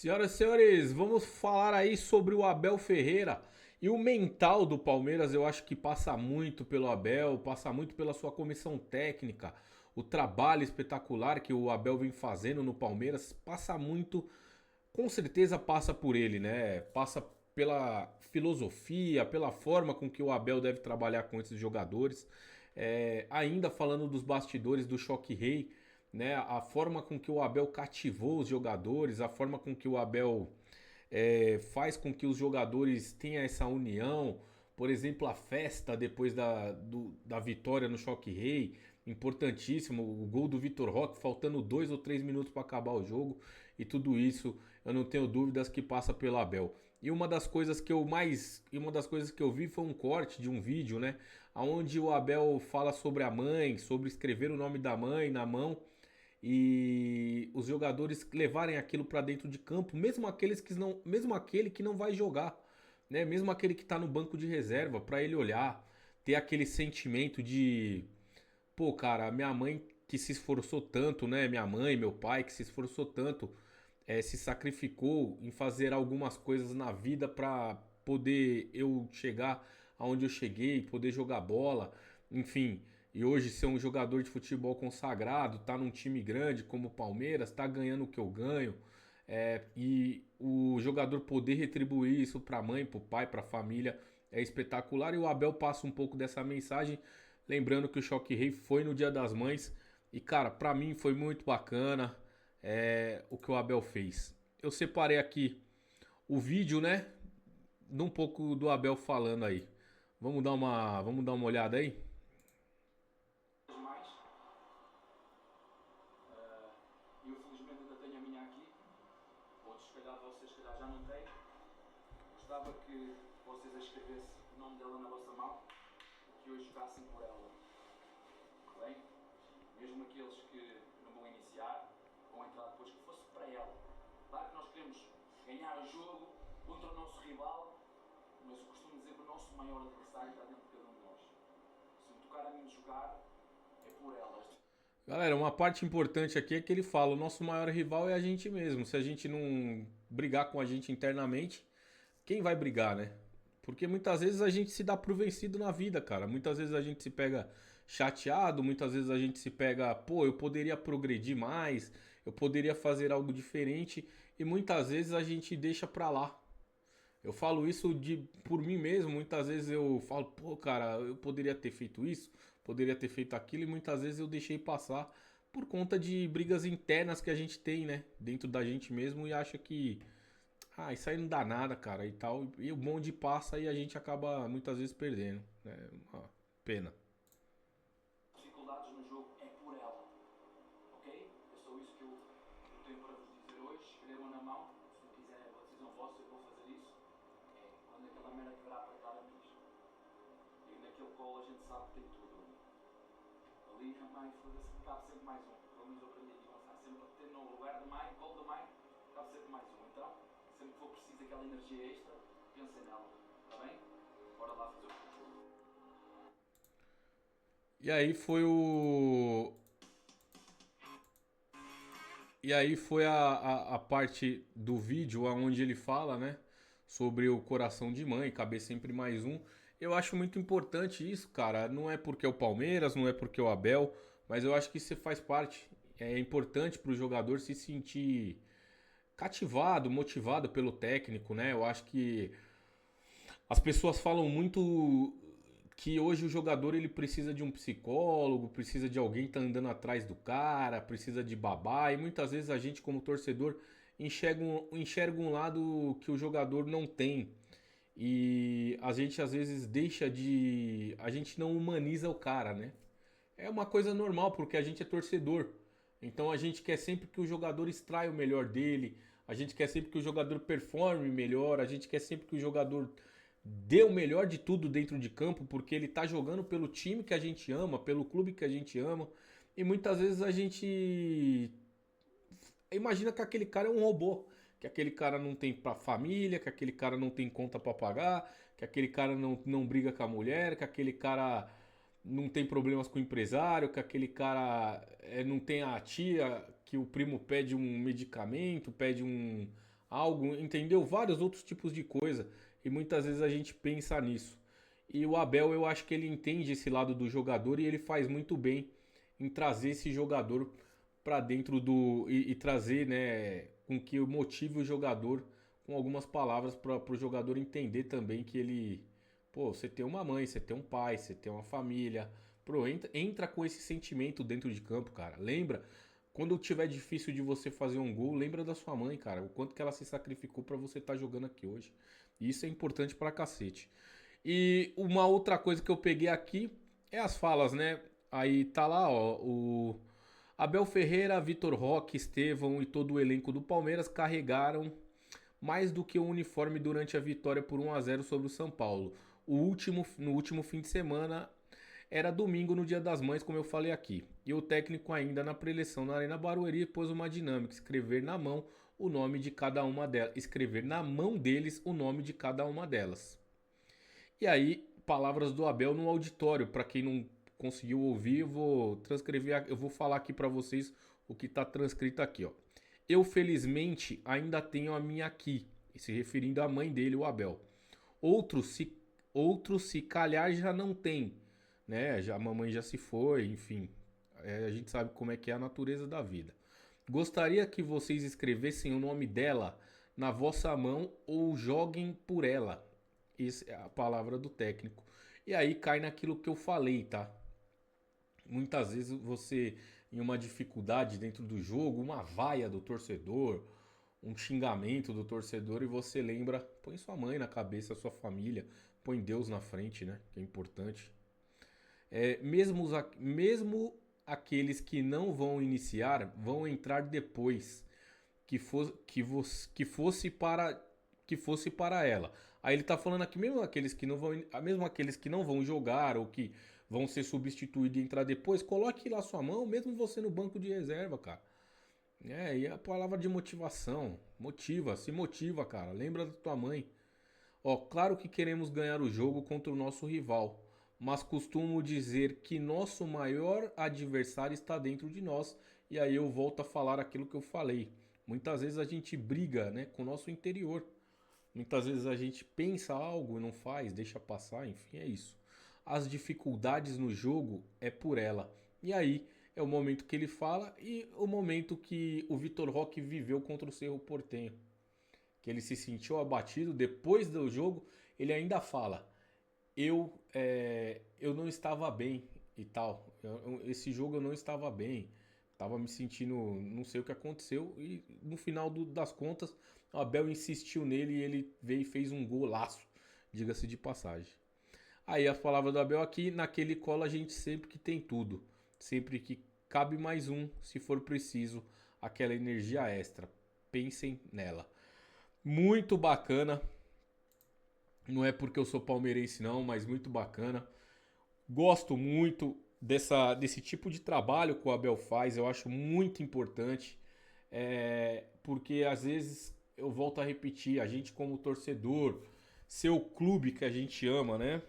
Senhoras e senhores, vamos falar aí sobre o Abel Ferreira e o mental do Palmeiras. Eu acho que passa muito pelo Abel, passa muito pela sua comissão técnica. O trabalho espetacular que o Abel vem fazendo no Palmeiras passa muito, com certeza passa por ele, né? Passa pela filosofia, pela forma com que o Abel deve trabalhar com esses jogadores. Ainda falando dos bastidores do Choque Rei, né? A forma com que o Abel cativou os jogadores, a forma com que o Abel faz com que os jogadores tenham essa união. Por exemplo, a festa depois da vitória no Choque Rei, importantíssimo. O gol do Vitor Roque, faltando 2 ou 3 minutos para acabar o jogo. E tudo isso, eu não tenho dúvidas que passa pelo Abel. E uma das coisas que eu vi foi um corte de um vídeo, né, onde o Abel fala sobre a mãe, sobre escrever o nome da mãe na mão e os jogadores levarem aquilo para dentro de campo, mesmo aquele que não vai jogar, né? Mesmo aquele que tá no banco de reserva, para ele olhar, ter aquele sentimento de, pô, cara, minha mãe que se esforçou tanto, né? Minha mãe, meu pai que se esforçou tanto, se sacrificou em fazer algumas coisas na vida para poder eu chegar aonde eu cheguei, poder jogar bola, enfim. E hoje ser um jogador de futebol consagrado, tá num time grande como o Palmeiras, tá ganhando o que eu ganho. E o jogador poder retribuir isso para a mãe, para o pai, para a família é espetacular. E o Abel passa um pouco dessa mensagem, lembrando que o Choque Rei foi no Dia das Mães. E cara, para mim foi muito bacana o que o Abel fez. Eu separei aqui o vídeo, né? De um pouco do Abel falando aí. Vamos dar uma olhada aí? Mais. Eu felizmente ainda tenho a minha aqui. Outros, se calhar, vocês se calhar já não têm. Gostava que vocês escrevessem o nome dela na vossa mão e que hoje jogassem por ela. Bem? Mesmo aqueles que não vão iniciar, vão entrar depois, que fosse para ela. Claro que nós queremos ganhar o jogo contra o nosso rival, mas eu costumo dizer que o nosso maior adversário está dentro de cada um de nós. Se me tocar a mim jogar, é por elas. Galera, uma parte importante aqui é que ele fala: o nosso maior rival é a gente mesmo. Se a gente não brigar com a gente internamente, quem vai brigar, né? Porque muitas vezes a gente se dá por vencido na vida, cara. Muitas vezes a gente se pega chateado, muitas vezes a gente se pega, pô, eu poderia progredir mais, eu poderia fazer algo diferente, e muitas vezes a gente deixa pra lá. Eu falo isso por mim mesmo, muitas vezes eu falo, pô, cara, eu poderia ter feito isso, poderia ter feito aquilo, e muitas vezes eu deixei passar por conta de brigas internas que a gente tem, né, dentro da gente mesmo e acha que isso aí não dá nada, cara, e tal. E o bonde passa e a gente acaba muitas vezes perdendo, né? Uma pena. Dificuldades no jogo é por ela, ok? É só isso que eu tenho para vos dizer hoje. Escrevam na mão, se não quiserem é uma decisão vossa, eu vou fazer isso. É quando aquela merda quebrar apertar a mim. E naquele colo a gente sabe que tem tudo ali. Ali a mãe, foda-se, cabe sempre mais um. Pelo menos eu aprendi aqui, há sempre a ter no lugar de mãe, colo de mãe, cabe sempre mais um. Então, sempre que for preciso aquela energia extra, pensem nela, está bem? Bora lá fazer o jogo. E aí foi o. E aí foi a parte do vídeo onde ele fala, né? Sobre o coração de mãe, caber sempre mais um. Eu acho muito importante isso, cara. Não é porque é o Palmeiras, não é porque é o Abel, mas eu acho que isso faz parte. É importante para o jogador se sentir cativado, motivado pelo técnico, né? Eu acho que as pessoas falam muito que hoje o jogador ele precisa de um psicólogo, precisa de alguém que tá andando atrás do cara, precisa de babá, e muitas vezes a gente como torcedor enxerga um lado que o jogador não tem. E a gente às vezes deixa de. A gente não humaniza o cara, né? É uma coisa normal, porque a gente é torcedor. Então a gente quer sempre que o jogador extraia o melhor dele, a gente quer sempre que o jogador performe melhor, a gente quer sempre que o jogador dê o melhor de tudo dentro de campo, porque ele tá jogando pelo time que a gente ama, pelo clube que a gente ama. E muitas vezes a gente imagina que aquele cara é um robô, que aquele cara não tem pra família, que aquele cara não tem conta pra pagar, que aquele cara não briga com a mulher, que aquele cara não tem problemas com o empresário, que aquele cara não tem a tia que o primo pede um medicamento, pede algo, entendeu? Vários outros tipos de coisa. E muitas vezes a gente pensa nisso. E o Abel, eu acho que ele entende esse lado do jogador e ele faz muito bem em trazer esse jogador para dentro do. E trazer, né, com que motive o jogador com algumas palavras para o jogador entender também que ele. Pô, você tem uma mãe, você tem um pai, você tem uma família. Pô, entra com esse sentimento dentro de campo, cara. Lembra? Quando tiver difícil de você fazer um gol, lembra da sua mãe, cara. O quanto que ela se sacrificou para você estar jogando aqui hoje. E isso é importante pra cacete. E uma outra coisa que eu peguei aqui é as falas, né? Aí tá lá, ó, o Abel Ferreira, Vitor Roque, Estevão e todo o elenco do Palmeiras carregaram mais do que o uniforme durante a vitória por 1-0 sobre o São Paulo. No último fim de semana era domingo no Dia das Mães, como eu falei aqui. E o técnico ainda na preleção na Arena Barueri pôs uma dinâmica, escrever na mão o nome de cada uma delas, escrever na mão deles o nome de cada uma delas. E aí, palavras do Abel no auditório, para quem não conseguiu ouvir, eu vou transcrever, eu vou falar aqui para vocês o que está transcrito aqui, ó. Eu felizmente ainda tenho a minha aqui, se referindo à mãe dele, o Abel. Outros se outros se calhar já não tem, né? Já a mamãe já se foi, enfim. A gente sabe como é que é a natureza da vida. Gostaria que vocês escrevessem o nome dela na vossa mão ou joguem por ela. Essa é a palavra do técnico. E aí cai naquilo que eu falei, tá? Muitas vezes você, em uma dificuldade dentro do jogo, uma vaia do torcedor, um xingamento do torcedor e você lembra, põe sua mãe na cabeça, sua família, põe Deus na frente, né? Que é importante. Mesmo aqueles que não vão iniciar, vão entrar depois que fosse para ela. Aí ele tá falando aqui mesmo aqueles que não vão jogar ou que vão ser substituídos e entrar depois, coloque lá sua mão, mesmo você no banco de reserva, cara. E a palavra de motivação, se motiva, cara. Lembra da tua mãe. Ó, claro que queremos ganhar o jogo contra o nosso rival, mas costumo dizer que nosso maior adversário está dentro de nós, e aí eu volto a falar aquilo que eu falei. Muitas vezes a gente briga, né, com o nosso interior. Muitas vezes a gente pensa algo e não faz, deixa passar, enfim, é isso. As dificuldades no jogo é por ela. E aí é o momento que ele fala e o momento que o Vitor Roque viveu contra o Cerro Porteño. Que ele se sentiu abatido depois do jogo, ele ainda fala: eu não estava bem e tal. Esse jogo eu não estava bem. Tava me sentindo, não sei o que aconteceu. E no final das contas, o Abel insistiu nele e ele veio e fez um golaço, diga-se de passagem. Aí as palavras do Abel aqui, naquele colo a gente sempre que tem tudo. Sempre que cabe mais um, se for preciso, aquela energia extra. Pensem nela. Muito bacana. Não é porque eu sou palmeirense não, mas muito bacana. Gosto muito desse tipo de trabalho que o Abel faz. Eu acho muito importante. Porque às vezes eu volto a repetir, a gente como torcedor, seu clube que a gente ama, né?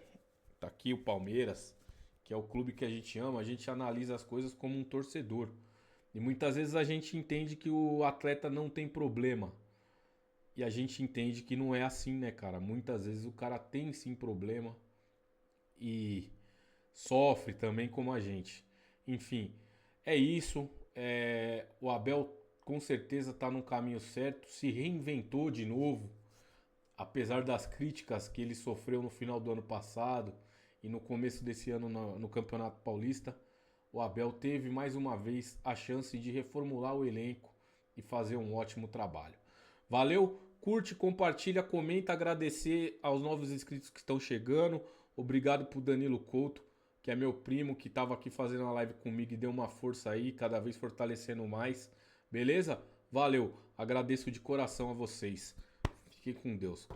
Tá aqui o Palmeiras, que é o clube que a gente ama, a gente analisa as coisas como um torcedor. E muitas vezes a gente entende que o atleta não tem problema. E a gente entende que não é assim, né, cara? Muitas vezes o cara tem sim problema e sofre também como a gente. Enfim, é isso. O Abel com certeza tá no caminho certo, se reinventou de novo, apesar das críticas que ele sofreu no final do ano passado e no começo desse ano no Campeonato Paulista. O Abel teve mais uma vez a chance de reformular o elenco e fazer um ótimo trabalho. Valeu, curte, compartilha, comenta, agradecer aos novos inscritos que estão chegando. Obrigado pro Danilo Couto, que é meu primo, que estava aqui fazendo a live comigo e deu uma força aí, cada vez fortalecendo mais. Beleza? Valeu, agradeço de coração a vocês. Fiquem com Deus.